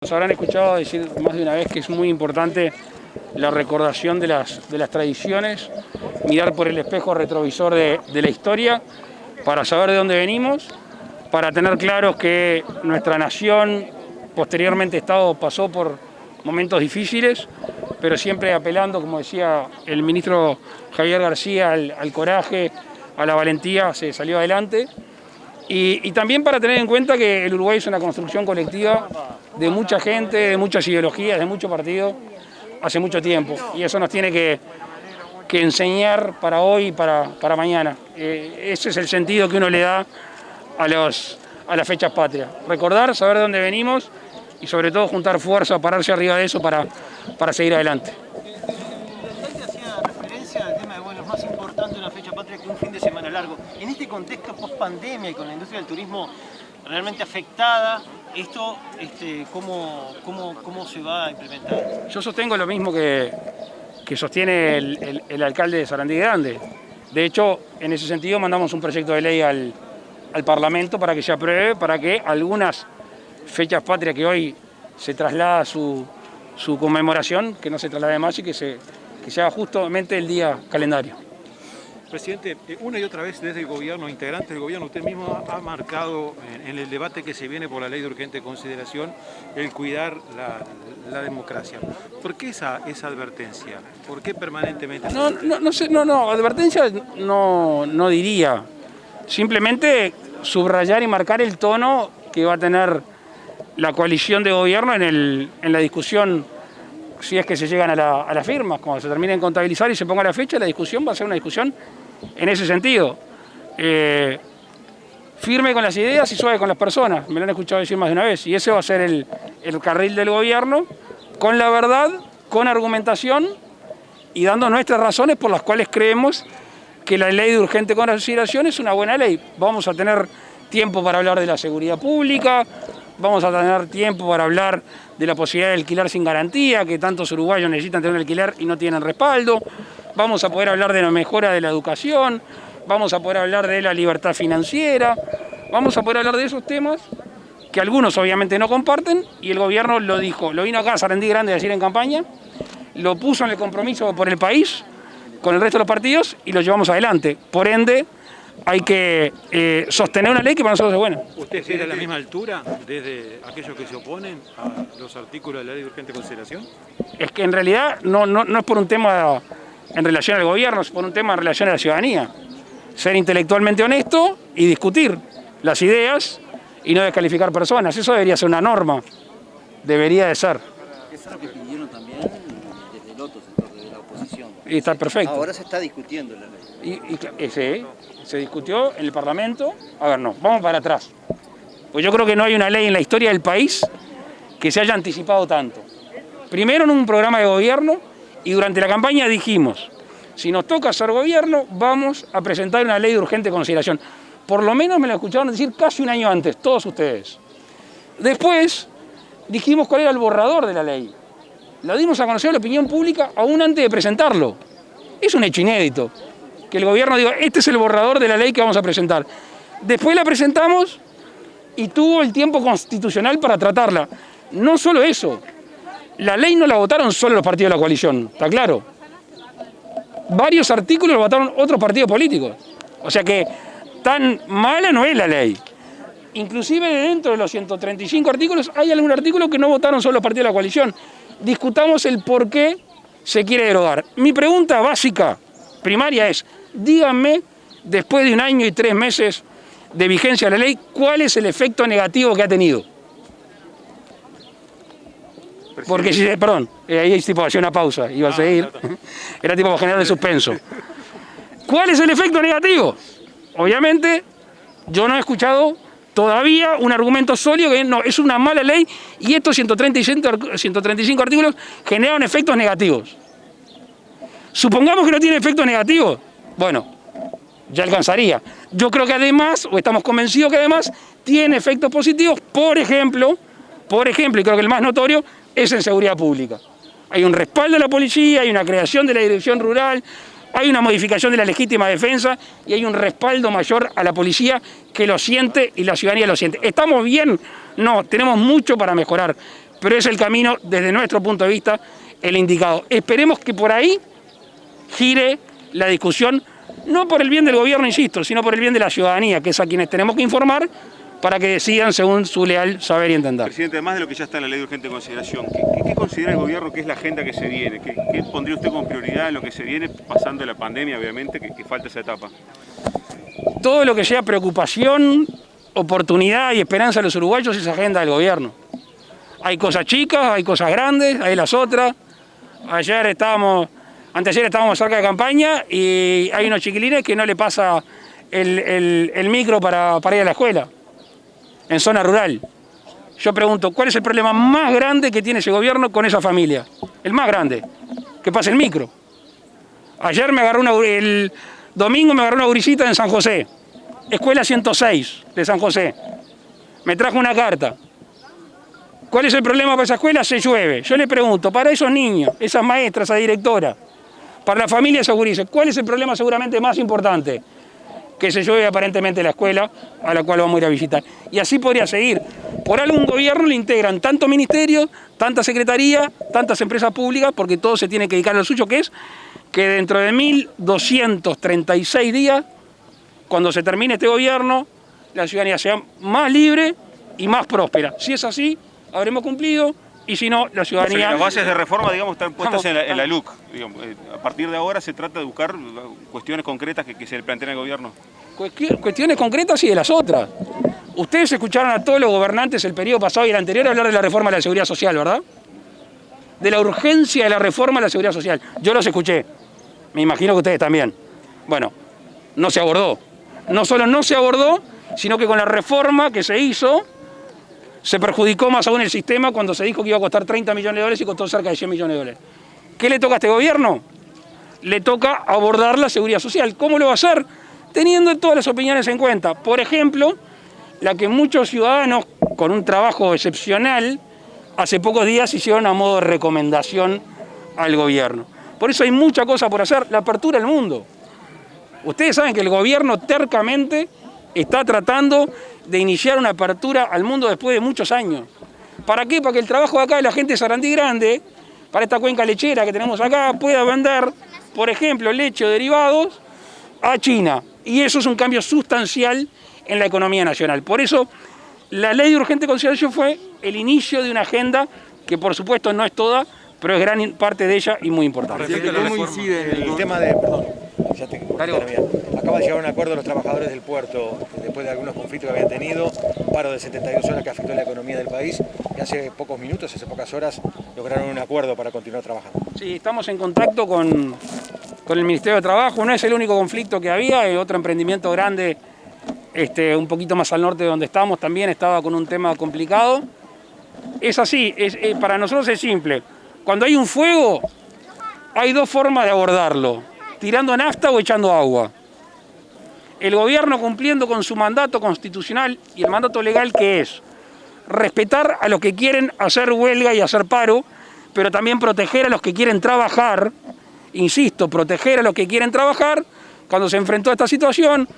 Nos habrán escuchado decir más de una vez que es muy importante la recordación de las tradiciones, mirar por el espejo retrovisor de la historia para saber de dónde venimos, para tener claros que nuestra nación, posteriormente Estado, pasó por momentos difíciles, pero siempre apelando, como decía el ministro Javier García, al coraje, a la valentía, se salió adelante. Y también para tener en cuenta que el Uruguay es una construcción colectiva de mucha gente, de muchas ideologías, de muchos partidos, hace mucho tiempo. Y eso nos tiene que enseñar para hoy y para mañana. Ese es el sentido que uno le da a las fechas patrias. Recordar, saber de dónde venimos y sobre todo juntar fuerza, pararse arriba de eso para seguir adelante. El alcalde hacía referencia al tema de, bueno, es más importante una fecha patria que un fin de semana largo. En este contexto post-pandemia y con la industria del turismo realmente afectada, esto, ¿cómo se va a implementar? Yo sostengo lo mismo que sostiene el alcalde de Sarandí Grande. De hecho, en ese sentido mandamos un proyecto de ley al Parlamento para que se apruebe, para que algunas fechas patrias que hoy se traslada su conmemoración, que no se traslade más y que se haga justamente el día calendario. Presidente, una y otra vez desde el gobierno, integrante del gobierno, usted mismo ha marcado en el debate que se viene por la ley de urgente consideración el cuidar la democracia. ¿Por qué esa advertencia? ¿Por qué permanentemente? No, advertencia no diría. Simplemente subrayar y marcar el tono que va a tener la coalición de gobierno en la discusión, si es que se llegan a las firmas, cuando se termine de contabilizar y se ponga la fecha, la discusión va a ser una discusión en ese sentido. Firme con las ideas y suave con las personas, me lo han escuchado decir más de una vez, y ese va a ser el carril del gobierno, con la verdad, con argumentación y dando nuestras razones por las cuales creemos que la ley de urgente consideración es una buena ley. Vamos a tener tiempo para hablar de la seguridad pública, vamos a tener tiempo para hablar de la posibilidad de alquilar sin garantía, que tantos uruguayos necesitan tener un alquiler y no tienen respaldo. Vamos a poder hablar de la mejora de la educación, vamos a poder hablar de la libertad financiera, vamos a poder hablar de esos temas que algunos obviamente no comparten, y el gobierno lo dijo, lo vino acá a Sarandí Grande a decir en campaña, lo puso en el compromiso por el país, con el resto de los partidos, y lo llevamos adelante. Por ende, hay que sostener una ley que para nosotros es buena. ¿Usted queda a la misma altura desde aquellos que se oponen a los artículos de la ley de urgente consideración? Es que en realidad no es por un tema en relación al gobierno, es por un tema en relación a la ciudadanía. Ser intelectualmente honesto y discutir las ideas y no descalificar personas. Eso debería ser una norma, debería de ser. Eso es lo que pidieron también desde el otro sector, desde la oposición. Y está perfecto. Ahora se está discutiendo la ley. Se discutió en el Parlamento. A ver, no, vamos para atrás. Pues yo creo que no hay una ley en la historia del país que se haya anticipado tanto. Primero en un programa de gobierno y durante la campaña dijimos, si nos toca ser gobierno, vamos a presentar una ley de urgente consideración. Por lo menos me lo escucharon decir casi un año antes, todos ustedes. Después dijimos cuál era el borrador de la ley. Lo dimos a conocer a la opinión pública aún antes de presentarlo. Es un hecho inédito que el gobierno diga, este es el borrador de la ley que vamos a presentar. Después la presentamos y tuvo el tiempo constitucional para tratarla. No solo eso, la ley no la votaron solo los partidos de la coalición, ¿está claro? Varios artículos lo votaron otros partidos políticos. O sea que tan mala no es la ley. Inclusive dentro de los 135 artículos hay algún artículo que no votaron solo los partidos de la coalición. Discutamos el por qué se quiere derogar. Mi pregunta básica, primaria es, díganme, después de 1 año y 3 meses de vigencia de la ley, ¿cuál es el efecto negativo que ha tenido? Porque si, perdón, ahí es tipo, hacía una pausa, iba a seguir, era tipo para generar el suspenso. ¿Cuál es el efecto negativo? Obviamente, yo no he escuchado todavía un argumento sólido que no, es una mala ley y estos 135 artículos generaron efectos negativos. Supongamos que no tiene efectos negativos, bueno, ya alcanzaría. Yo creo que además, o estamos convencidos que además, tiene efectos positivos, por ejemplo, y creo que el más notorio, es en seguridad pública. Hay un respaldo de la policía, hay una creación de la dirección rural, hay una modificación de la legítima defensa y hay un respaldo mayor a la policía que lo siente y la ciudadanía lo siente. ¿Estamos bien? No, tenemos mucho para mejorar. pero es el camino, desde nuestro punto de vista, el indicado. Esperemos que por ahí gire la discusión, no por el bien del gobierno, insisto, sino por el bien de la ciudadanía, que es a quienes tenemos que informar para que decidan según su leal saber y entender. Presidente, además de lo que ya está en la ley de urgente consideración, ¿qué considera el gobierno que es la agenda que se viene? ¿Qué pondría usted como prioridad en lo que se viene, pasando la pandemia, obviamente, que falta esa etapa? Todo lo que sea preocupación, oportunidad y esperanza de los uruguayos es agenda del gobierno. Hay cosas chicas, hay cosas grandes, hay las otras. Anteayer estábamos cerca de campaña y hay unos chiquilines que no le pasa el micro para ir a la escuela, en zona rural. Yo pregunto, ¿cuál es el problema más grande que tiene ese gobierno con esa familia? El más grande, que pase el micro. Ayer el domingo me agarró una gurisita en San José, escuela 106 de San José. Me trajo una carta. ¿Cuál es el problema para esa escuela? Se llueve. Yo le pregunto, para esos niños, esas maestras, esa directora, para la familia de esos gurises, ¿cuál es el problema seguramente más importante? Que se llueve aparentemente la escuela a la cual vamos a ir a visitar. Y así podría seguir. Por algún gobierno le integran tantos ministerios, tanta secretaría, tantas empresas públicas, porque todo se tiene que dedicar a lo suyo, que es que dentro de 1236 días, cuando se termine este gobierno, la ciudadanía sea más libre y más próspera. Si es así, habremos cumplido, y si no, la ciudadanía... O sea, las bases de reforma, digamos, están puestas en la LUC. Digamos, a partir de ahora se trata de buscar cuestiones concretas que se le plantean al gobierno. Cuestiones concretas y de las otras. Ustedes escucharon a todos los gobernantes el periodo pasado y el anterior hablar de la reforma de la seguridad social, ¿verdad? De la urgencia de la reforma de la seguridad social. Yo los escuché. Me imagino que ustedes también. Bueno, no se abordó. No solo no se abordó, sino que con la reforma que se hizo, se perjudicó más aún el sistema cuando se dijo que iba a costar 30 millones de dólares y costó cerca de 100 millones de dólares. ¿Qué le toca a este gobierno? Le toca abordar la seguridad social. ¿Cómo lo va a hacer? Teniendo todas las opiniones en cuenta. Por ejemplo, la que muchos ciudadanos, con un trabajo excepcional, hace pocos días hicieron a modo de recomendación al gobierno. Por eso hay mucha cosa por hacer. La apertura al mundo. Ustedes saben que el gobierno tercamente está tratando de iniciar una apertura al mundo después de muchos años. ¿Para qué? Para que el trabajo de acá de la gente de Sarandí Grande, para esta cuenca lechera que tenemos acá, pueda vender, por ejemplo, leche o derivados a China. Y eso es un cambio sustancial en la economía nacional. Por eso, la ley de urgente consideración fue el inicio de una agenda que, por supuesto, no es toda, pero es gran parte de ella y muy importante. ¿Cómo incide el tema de... Acaba de llegar a un acuerdo los trabajadores del puerto después de algunos conflictos que habían tenido, un paro de 72 horas que afectó la economía del país, y hace pocos minutos, hace pocas horas, lograron un acuerdo para continuar trabajando. Sí, estamos en contacto con el Ministerio de Trabajo. No es el único conflicto que había, hay otro emprendimiento grande un poquito más al norte de donde estamos también estaba con un tema complicado. Es así, para nosotros es simple. Cuando hay un fuego, hay dos formas de abordarlo: tirando nafta o echando agua. El gobierno, cumpliendo con su mandato constitucional y el mandato legal, que es respetar a los que quieren hacer huelga y hacer paro, pero también proteger a los que quieren trabajar, insisto, proteger a los que quieren trabajar, cuando se enfrentó a esta situación,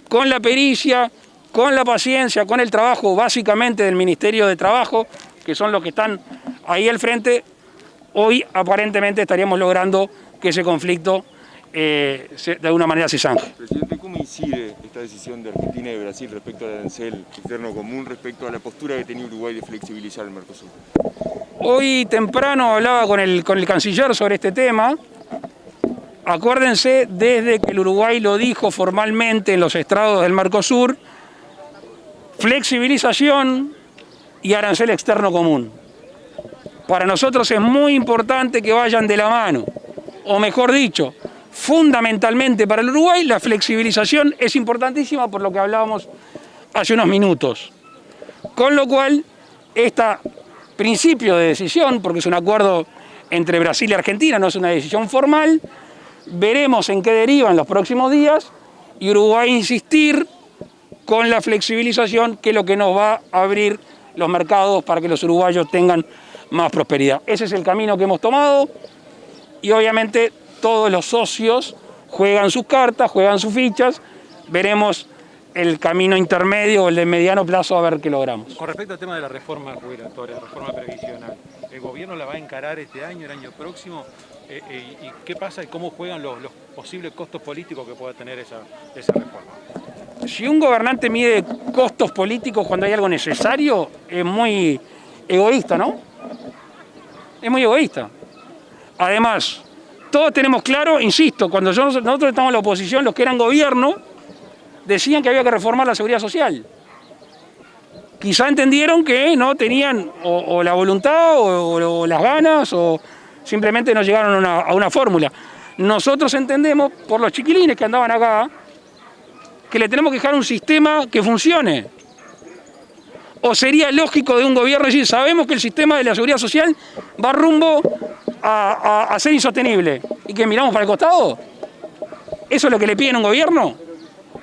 con la pericia, con la paciencia, con el trabajo básicamente del Ministerio de Trabajo, que son los que están ahí al frente, hoy aparentemente estaríamos logrando que ese conflicto de alguna manera se zanje. Presidente, ¿cómo incide esta decisión de Argentina y de Brasil respecto al arancel externo común, respecto a la postura que tenía Uruguay de flexibilizar el Mercosur? Hoy temprano hablaba con el canciller sobre este tema. Acuérdense, desde que el Uruguay lo dijo formalmente en los estrados del Mercosur, flexibilización y arancel externo común. Para nosotros es muy importante que vayan de la mano, o mejor dicho, fundamentalmente para el Uruguay la flexibilización es importantísima por lo que hablábamos hace unos minutos. Con lo cual, este principio de decisión, porque es un acuerdo entre Brasil y Argentina, no es una decisión formal, veremos en qué deriva en los próximos días, y Uruguay insistir con la flexibilización, que es lo que nos va a abrir los mercados para que los uruguayos tengan más prosperidad. Ese es el camino que hemos tomado, y obviamente todos los socios juegan sus cartas, juegan sus fichas. Veremos el camino intermedio o el de mediano plazo a ver qué logramos. Con respecto al tema de la reforma jubilatoria, la reforma previsional, ¿el gobierno la va a encarar este año, el año próximo? ¿Y qué pasa y cómo juegan los posibles costos políticos que pueda tener esa reforma? Si un gobernante mide costos políticos cuando hay algo necesario, es muy egoísta, ¿no? Es muy egoísta. Además, todos tenemos claro, insisto, cuando nosotros estábamos en la oposición, los que eran gobierno decían que había que reformar la seguridad social. Quizá entendieron que no tenían o la voluntad o las ganas o simplemente no llegaron a una fórmula. Nosotros entendemos, por los chiquilines que andaban acá, que le tenemos que dejar un sistema que funcione. O sería lógico de un gobierno decir, sabemos que el sistema de la seguridad social va rumbo a ser insostenible y que miramos para el costado. ¿Eso es lo que le piden a un gobierno?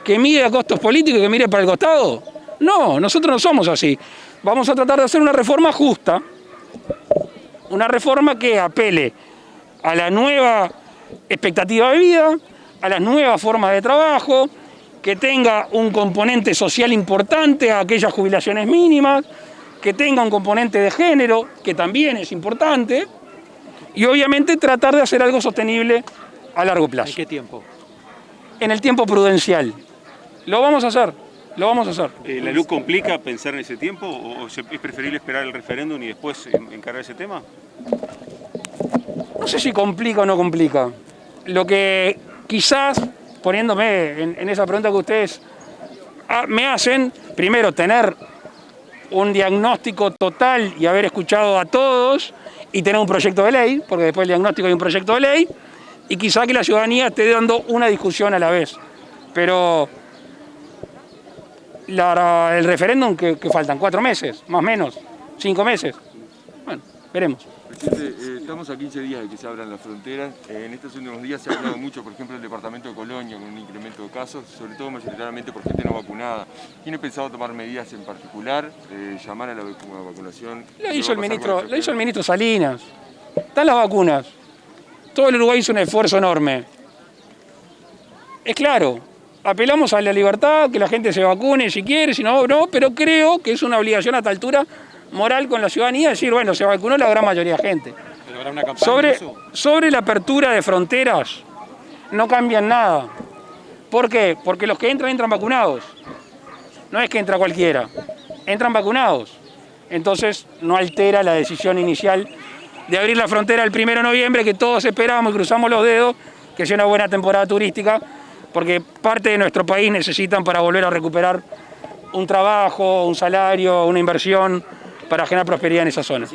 ¿Que mide a costos políticos y que mire para el costado? No, nosotros no somos así. Vamos a tratar de hacer una reforma justa, una reforma que apele a la nueva expectativa de vida, a las nuevas formas de trabajo, que tenga un componente social importante a aquellas jubilaciones mínimas, que tenga un componente de género, que también es importante, y obviamente tratar de hacer algo sostenible a largo plazo. ¿En qué tiempo? En el tiempo prudencial. Lo vamos a hacer, lo vamos a hacer. ¿La luz complica pensar en ese tiempo o es preferible esperar el referéndum y después encarar ese tema? No sé si complica o no complica. Lo que quizás, poniéndome en esa pregunta que ustedes me hacen, primero tener un diagnóstico total y haber escuchado a todos y tener un proyecto de ley, porque después del diagnóstico hay un proyecto de ley, y quizá que la ciudadanía esté dando una discusión a la vez. Pero el referéndum que faltan 4 meses, más o menos, 5 meses. Bueno, veremos. Presidente, estamos a 15 días de que se abran las fronteras. En estos últimos días se ha hablado mucho, por ejemplo, del departamento de Colonia, con un incremento de casos, sobre todo mayoritariamente por gente no vacunada. ¿Tiene pensado tomar medidas en particular, llamar a la vacunación? Lo hizo el ministro Salinas. Están las vacunas. Todo el Uruguay hizo un esfuerzo enorme. Es claro, apelamos a la libertad, que la gente se vacune si quiere, si no, no, pero creo que es una obligación a esta altura moral con la ciudadanía decir, bueno, se vacunó la gran mayoría de gente. ¿Pero habrá una campaña sobre la apertura de fronteras no cambian nada. ¿Por qué? Porque los que entran vacunados. No es que entra cualquiera, entran vacunados. Entonces no altera la decisión inicial de abrir la frontera el 1 de noviembre, que todos esperábamos y cruzamos los dedos, que sea una buena temporada turística, porque parte de nuestro país necesitan para volver a recuperar un trabajo, un salario, una inversión, para generar prosperidad en esa zona.